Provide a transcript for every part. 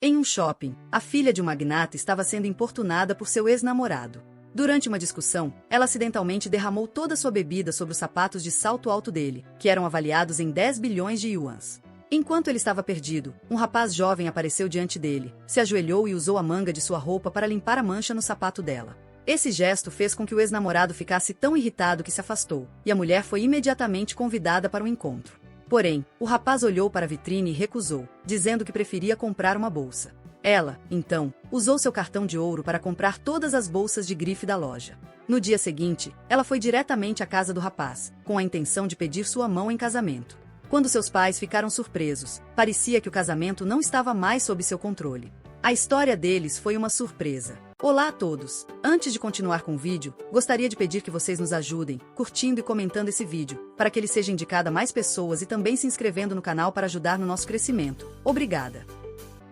Em um shopping, a filha de um magnata estava sendo importunada por seu ex-namorado. Durante uma discussão, ela acidentalmente derramou toda sua bebida sobre os sapatos de salto alto dele, que eram avaliados em 10 bilhões de yuans. Enquanto ele estava perdido, um rapaz jovem apareceu diante dele, se ajoelhou e usou a manga de sua roupa para limpar a mancha no sapato dela. Esse gesto fez com que o ex-namorado ficasse tão irritado que se afastou, e a mulher foi imediatamente convidada para o encontro. Porém, o rapaz olhou para a vitrine e recusou, dizendo que preferia comprar uma bolsa. Ela, então, usou seu cartão de ouro para comprar todas as bolsas de grife da loja. No dia seguinte, ela foi diretamente à casa do rapaz, com a intenção de pedir sua mão em casamento. Quando seus pais ficaram surpresos, parecia que o casamento não estava mais sob seu controle. A história deles foi uma surpresa. Olá a todos! Antes de continuar com o vídeo, gostaria de pedir que vocês nos ajudem, curtindo e comentando esse vídeo, para que ele seja indicado a mais pessoas e também se inscrevendo no canal para ajudar no nosso crescimento. Obrigada!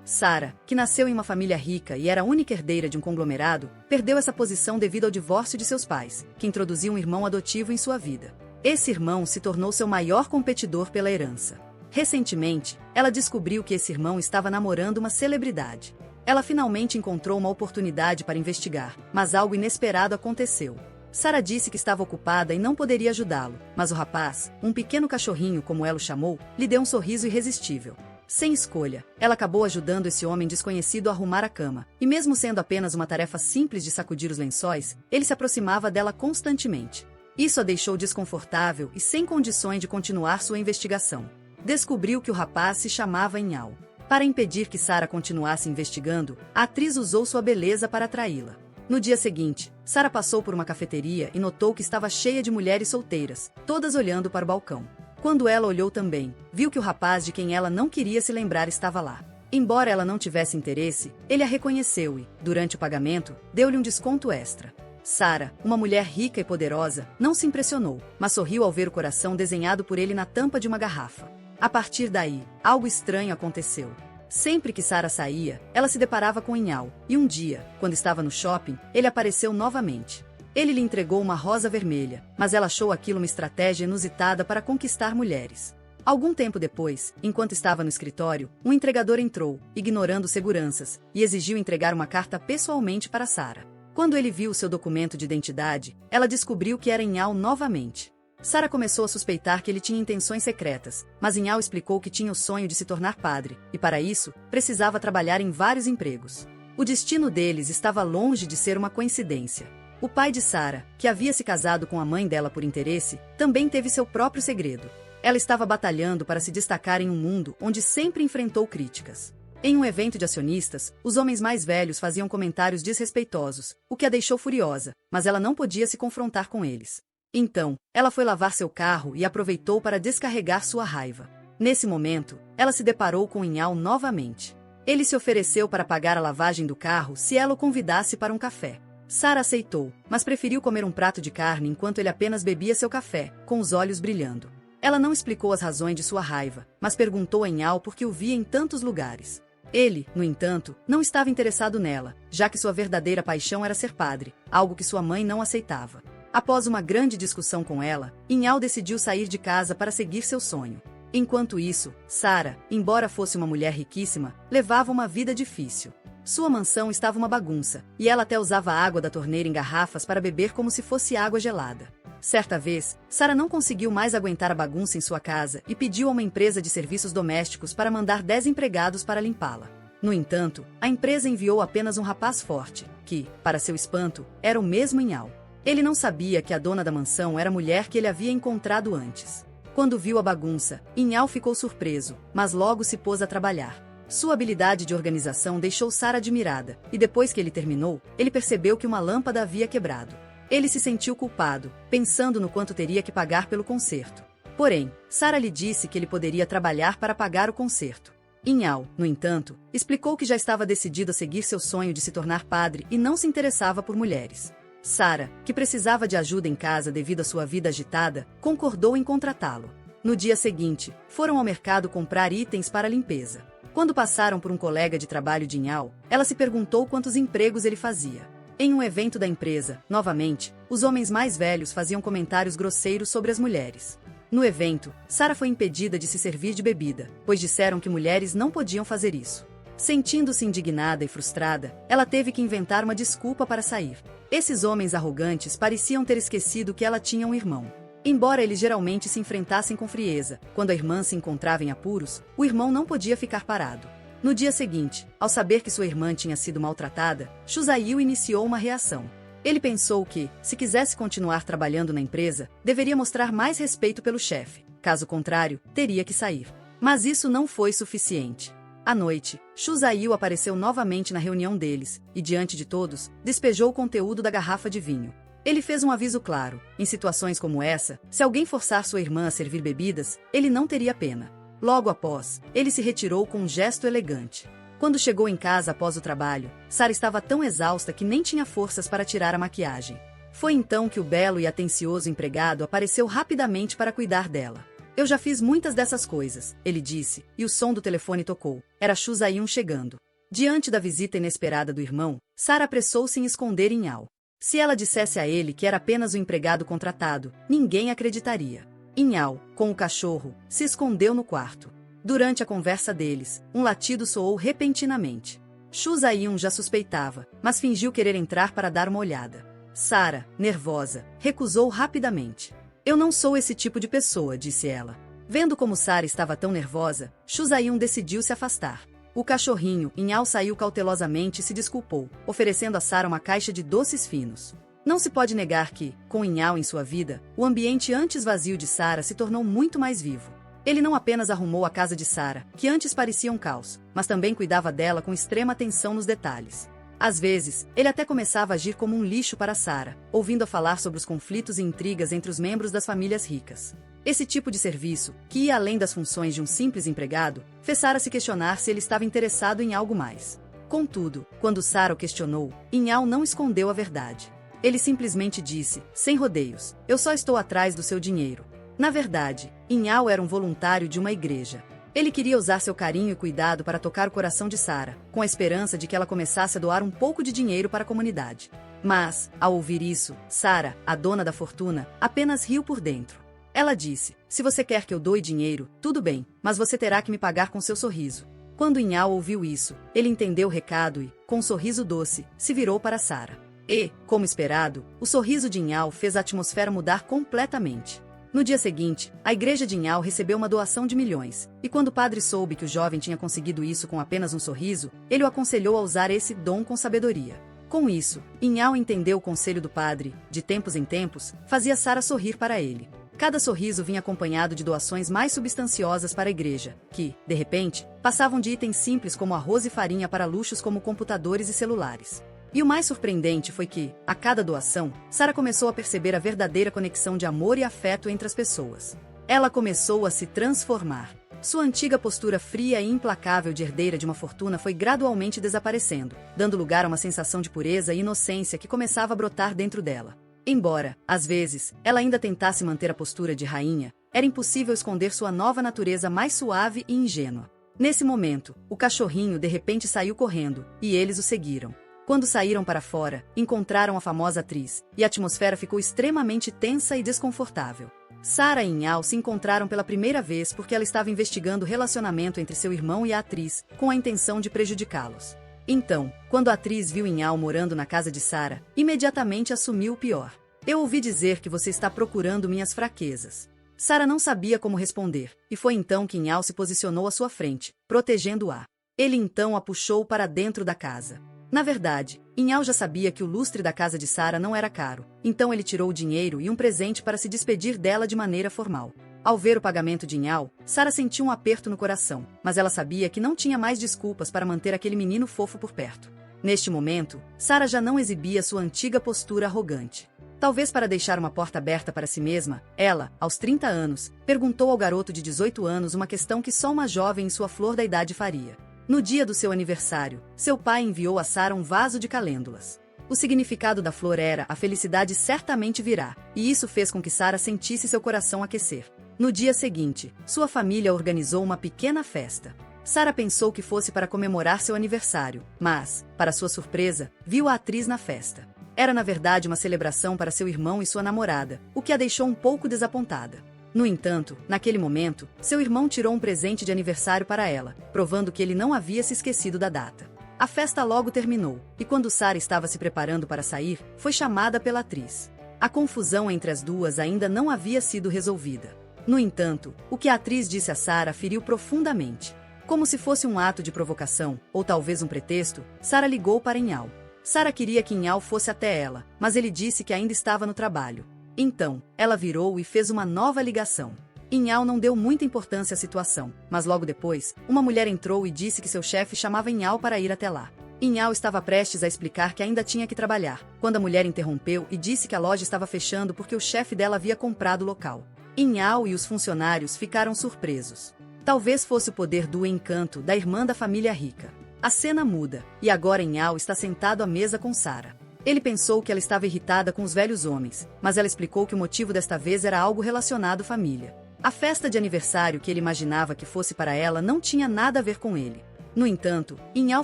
Sara, que nasceu em uma família rica e era a única herdeira de um conglomerado, perdeu essa posição devido ao divórcio de seus pais, que introduziu um irmão adotivo em sua vida. Esse irmão se tornou seu maior competidor pela herança. Recentemente, ela descobriu que esse irmão estava namorando uma celebridade. Ela finalmente encontrou uma oportunidade para investigar, mas algo inesperado aconteceu. Sara disse que estava ocupada e não poderia ajudá-lo, mas o rapaz, um pequeno cachorrinho como ela o chamou, lhe deu um sorriso irresistível. Sem escolha, ela acabou ajudando esse homem desconhecido a arrumar a cama, e mesmo sendo apenas uma tarefa simples de sacudir os lençóis, ele se aproximava dela constantemente. Isso a deixou desconfortável e sem condições de continuar sua investigação. Descobriu que o rapaz se chamava Inhao. Para impedir que Sara continuasse investigando, a atriz usou sua beleza para atraí-la. No dia seguinte, Sara passou por uma cafeteria e notou que estava cheia de mulheres solteiras, todas olhando para o balcão. Quando ela olhou também, viu que o rapaz de quem ela não queria se lembrar estava lá. Embora ela não tivesse interesse, ele a reconheceu e, durante o pagamento, deu-lhe um desconto extra. Sara, uma mulher rica e poderosa, não se impressionou, mas sorriu ao ver o coração desenhado por ele na tampa de uma garrafa. A partir daí, algo estranho aconteceu. Sempre que Sara saía, ela se deparava com Inhao, e um dia, quando estava no shopping, ele apareceu novamente. Ele lhe entregou uma rosa vermelha, mas ela achou aquilo uma estratégia inusitada para conquistar mulheres. Algum tempo depois, enquanto estava no escritório, um entregador entrou, ignorando seguranças, e exigiu entregar uma carta pessoalmente para Sara. Quando ele viu seu documento de identidade, ela descobriu que era Inhao novamente. Sara começou a suspeitar que ele tinha intenções secretas, mas Inhao explicou que tinha o sonho de se tornar padre, e para isso, precisava trabalhar em vários empregos. O destino deles estava longe de ser uma coincidência. O pai de Sara, que havia se casado com a mãe dela por interesse, também teve seu próprio segredo. Ela estava batalhando para se destacar em um mundo onde sempre enfrentou críticas. Em um evento de acionistas, os homens mais velhos faziam comentários desrespeitosos, o que a deixou furiosa, mas ela não podia se confrontar com eles. Então, ela foi lavar seu carro e aproveitou para descarregar sua raiva. Nesse momento, ela se deparou com Inhao novamente. Ele se ofereceu para pagar a lavagem do carro se ela o convidasse para um café. Sara aceitou, mas preferiu comer um prato de carne enquanto ele apenas bebia seu café, com os olhos brilhando. Ela não explicou as razões de sua raiva, mas perguntou a Inhao por que o via em tantos lugares. Ele, no entanto, não estava interessado nela, já que sua verdadeira paixão era ser padre, algo que sua mãe não aceitava. Após uma grande discussão com ela, Inhao decidiu sair de casa para seguir seu sonho. Enquanto isso, Sara, embora fosse uma mulher riquíssima, levava uma vida difícil. Sua mansão estava uma bagunça, e ela até usava a água da torneira em garrafas para beber como se fosse água gelada. Certa vez, Sara não conseguiu mais aguentar a bagunça em sua casa e pediu a uma empresa de serviços domésticos para mandar 10 empregados para limpá-la. No entanto, a empresa enviou apenas um rapaz forte, que, para seu espanto, era o mesmo Inhao. Ele não sabia que a dona da mansão era a mulher que ele havia encontrado antes. Quando viu a bagunça, Inhao ficou surpreso, mas logo se pôs a trabalhar. Sua habilidade de organização deixou Sara admirada, e depois que ele terminou, ele percebeu que uma lâmpada havia quebrado. Ele se sentiu culpado, pensando no quanto teria que pagar pelo conserto. Porém, Sara lhe disse que ele poderia trabalhar para pagar o conserto. Inhao, no entanto, explicou que já estava decidido a seguir seu sonho de se tornar padre e não se interessava por mulheres. Sara, que precisava de ajuda em casa devido à sua vida agitada, concordou em contratá-lo. No dia seguinte, foram ao mercado comprar itens para a limpeza. Quando passaram por um colega de trabalho de Inhao, ela se perguntou quantos empregos ele fazia. Em um evento da empresa, novamente, os homens mais velhos faziam comentários grosseiros sobre as mulheres. No evento, Sara foi impedida de se servir de bebida, pois disseram que mulheres não podiam fazer isso. Sentindo-se indignada e frustrada, ela teve que inventar uma desculpa para sair. Esses homens arrogantes pareciam ter esquecido que ela tinha um irmão. Embora eles geralmente se enfrentassem com frieza, quando a irmã se encontrava em apuros, o irmão não podia ficar parado. No dia seguinte, ao saber que sua irmã tinha sido maltratada, Chuzail iniciou uma reação. Ele pensou que, se quisesse continuar trabalhando na empresa, deveria mostrar mais respeito pelo chefe. Caso contrário, teria que sair. Mas isso não foi suficiente. À noite, Chuzail apareceu novamente na reunião deles, e diante de todos, despejou o conteúdo da garrafa de vinho. Ele fez um aviso claro: em situações como essa, se alguém forçar sua irmã a servir bebidas, ele não teria pena. Logo após, ele se retirou com um gesto elegante. Quando chegou em casa após o trabalho, Sara estava tão exausta que nem tinha forças para tirar a maquiagem. Foi então que o belo e atencioso empregado apareceu rapidamente para cuidar dela. Eu já fiz muitas dessas coisas, ele disse, e o som do telefone tocou. Era Chuzail chegando. Diante da visita inesperada do irmão, Sara apressou-se em esconder Inhal. Se ela dissesse a ele que era apenas o empregado contratado, ninguém acreditaria. Inhal, com o cachorro, se escondeu no quarto. Durante a conversa deles, um latido soou repentinamente. Chuzail já suspeitava, mas fingiu querer entrar para dar uma olhada. Sara, nervosa, recusou rapidamente. Eu não sou esse tipo de pessoa, disse ela. Vendo como Sara estava tão nervosa, Chuzail decidiu se afastar. O cachorrinho, Inhal, saiu cautelosamente e se desculpou, oferecendo a Sara uma caixa de doces finos. Não se pode negar que, com Inhal em sua vida, o ambiente antes vazio de Sara se tornou muito mais vivo. Ele não apenas arrumou a casa de Sara, que antes parecia um caos, mas também cuidava dela com extrema atenção nos detalhes. Às vezes, ele até começava a agir como um lixo para Sara, ouvindo-a falar sobre os conflitos e intrigas entre os membros das famílias ricas. Esse tipo de serviço, que ia além das funções de um simples empregado, fez Sara se questionar se ele estava interessado em algo mais. Contudo, quando Sara o questionou, Inhal não escondeu a verdade. Ele simplesmente disse, sem rodeios: eu só estou atrás do seu dinheiro. Na verdade, Inhal era um voluntário de uma igreja. Ele queria usar seu carinho e cuidado para tocar o coração de Sara, com a esperança de que ela começasse a doar um pouco de dinheiro para a comunidade. Mas, ao ouvir isso, Sara, a dona da fortuna, apenas riu por dentro. Ela disse: se você quer que eu doe dinheiro, tudo bem, mas você terá que me pagar com seu sorriso. Quando Inhal ouviu isso, ele entendeu o recado e, com um sorriso doce, se virou para Sara. E, como esperado, o sorriso de Inhal fez a atmosfera mudar completamente. No dia seguinte, a igreja de Inhal recebeu uma doação de milhões, e quando o padre soube que o jovem tinha conseguido isso com apenas um sorriso, ele o aconselhou a usar esse dom com sabedoria. Com isso, Inhal entendeu o conselho do padre, de tempos em tempos, fazia Sara sorrir para ele. Cada sorriso vinha acompanhado de doações mais substanciosas para a igreja, que, de repente, passavam de itens simples como arroz e farinha para luxos como computadores e celulares. E o mais surpreendente foi que, a cada doação, Sara começou a perceber a verdadeira conexão de amor e afeto entre as pessoas. Ela começou a se transformar. Sua antiga postura fria e implacável de herdeira de uma fortuna foi gradualmente desaparecendo, dando lugar a uma sensação de pureza e inocência que começava a brotar dentro dela. Embora, às vezes, ela ainda tentasse manter a postura de rainha, era impossível esconder sua nova natureza mais suave e ingênua. Nesse momento, o cachorrinho de repente saiu correndo, e eles o seguiram. Quando saíram para fora, encontraram a famosa atriz, e a atmosfera ficou extremamente tensa e desconfortável. Sara e Inhal se encontraram pela primeira vez porque ela estava investigando o relacionamento entre seu irmão e a atriz, com a intenção de prejudicá-los. Então, quando a atriz viu Inhal morando na casa de Sara, imediatamente assumiu o pior. Eu ouvi dizer que você está procurando minhas fraquezas. Sara não sabia como responder, e foi então que Inhal se posicionou à sua frente, protegendo-a. Ele então a puxou para dentro da casa. Na verdade, Inhal já sabia que o lustre da casa de Sara não era caro, então ele tirou o dinheiro e um presente para se despedir dela de maneira formal. Ao ver o pagamento de Inhal, Sara sentiu um aperto no coração, mas ela sabia que não tinha mais desculpas para manter aquele menino fofo por perto. Neste momento, Sara já não exibia sua antiga postura arrogante. Talvez para deixar uma porta aberta para si mesma, ela, aos 30 anos, perguntou ao garoto de 18 anos uma questão que só uma jovem em sua flor da idade faria. No dia do seu aniversário, seu pai enviou a Sara um vaso de calêndulas. O significado da flor era: a felicidade certamente virá, e isso fez com que Sara sentisse seu coração aquecer. No dia seguinte, sua família organizou uma pequena festa. Sara pensou que fosse para comemorar seu aniversário, mas, para sua surpresa, viu a atriz na festa. Era na verdade uma celebração para seu irmão e sua namorada, o que a deixou um pouco desapontada. No entanto, naquele momento, seu irmão tirou um presente de aniversário para ela, provando que ele não havia se esquecido da data. A festa logo terminou, e quando Sarah estava se preparando para sair, foi chamada pela atriz. A confusão entre as duas ainda não havia sido resolvida. No entanto, o que a atriz disse a Sarah feriu profundamente. Como se fosse um ato de provocação, ou talvez um pretexto, Sarah ligou para Inhal. Sarah queria que Inhal fosse até ela, mas ele disse que ainda estava no trabalho. Então, ela virou e fez uma nova ligação. Inhal não deu muita importância à situação, mas logo depois, uma mulher entrou e disse que seu chefe chamava Inhal para ir até lá. Inhal estava prestes a explicar que ainda tinha que trabalhar, quando a mulher interrompeu e disse que a loja estava fechando porque o chefe dela havia comprado o local. Inhal e os funcionários ficaram surpresos. Talvez fosse o poder do encanto da irmã da família rica. A cena muda, e agora Inhal está sentado à mesa com Sarah. Ele pensou que ela estava irritada com os velhos homens, mas ela explicou que o motivo desta vez era algo relacionado à família. A festa de aniversário que ele imaginava que fosse para ela não tinha nada a ver com ele. No entanto, Inhal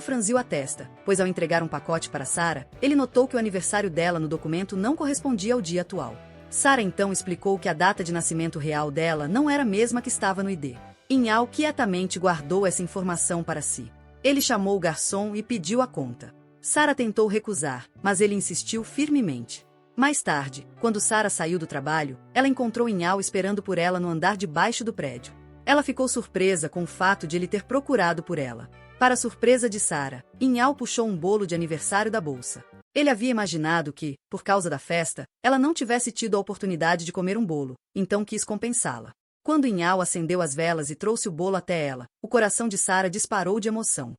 franziu a testa, pois ao entregar um pacote para Sarah, ele notou que o aniversário dela no documento não correspondia ao dia atual. Sarah então explicou que a data de nascimento real dela não era a mesma que estava no ID. Inhal quietamente guardou essa informação para si. Ele chamou o garçom e pediu a conta. Sarah tentou recusar, mas ele insistiu firmemente. Mais tarde, quando Sarah saiu do trabalho, ela encontrou Inhal esperando por ela no andar de baixo do prédio. Ela ficou surpresa com o fato de ele ter procurado por ela. Para surpresa de Sarah, Inhal puxou um bolo de aniversário da bolsa. Ele havia imaginado que, por causa da festa, ela não tivesse tido a oportunidade de comer um bolo, então quis compensá-la. Quando Inhal acendeu as velas e trouxe o bolo até ela, o coração de Sarah disparou de emoção.